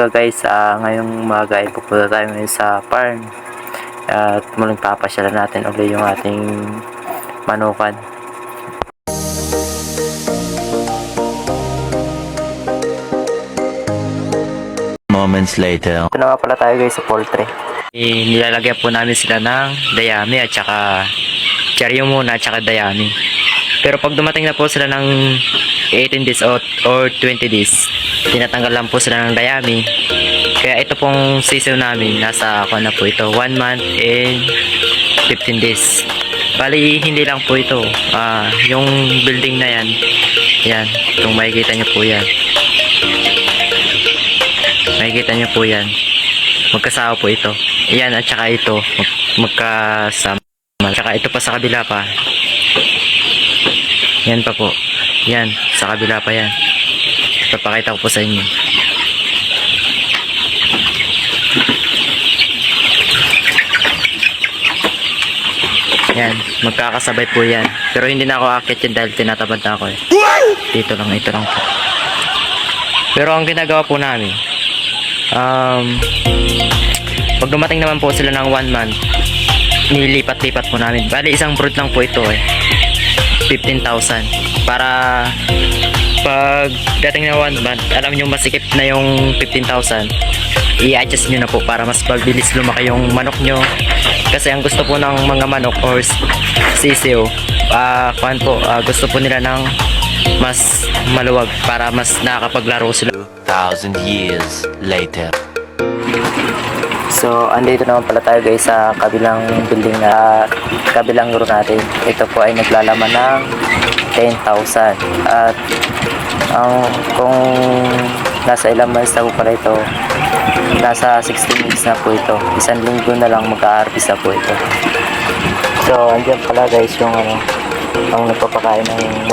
So guys, ngayong umaga ay pupunta tayo ngayon sa farm at muling papasyalan natin ulit yung ating manukan. Moments later. Ito na nga pala tayo guys sa poultry. Nilalagyan po namin sila ng dayami at saka cherry muna at saka dayami. Pero pag dumating na po sila ng 18 days or 20 days, tinatanggal lang po sila ng dayami. Kaya ito pong sisiw namin, nasa ako na po ito, 1 month and 15 days. Bali, hindi lang po ito. Yung building na yan, yan, kung makikita nyo po yan. Makikita nyo po yan. Magkasama po ito. Yan, at saka ito, magkasama. At saka ito pa sa kabila pa. Yan pa po. Yan, sa kabila pa yan. Papakita ko po sa inyo. Yan, magkakasabay po yan. Pero hindi na ako akit yan dahil tinatabad na ako eh. Dito lang, ito lang po. Pero ang ginagawa po namin, pag dumating naman po sila ng 1 month, nilipat-lipat po namin. Bali, isang brood lang po ito eh. 15,000. Para pag dating na 1 month, alam nyo masikip na yung 15,000, i-adjust nyo na po para mas mabilis lumaki yung manok nyo. Kasi ang gusto po ng mga manok or sisiw, gusto po nila ng mas maluwag para mas nakakapaglaro sila. 2,000 years later. So, andito naman pala tayo guys sa kabilang building na kabilang room natin. Ito po ay naglalaman ng 10,000. At kung nasa ilang months na po pala ito, nasa 16 weeks na po ito. 1 linggo na lang mag-a-harvest na po ito. So, andyan pala guys yung ang nagpapakain ng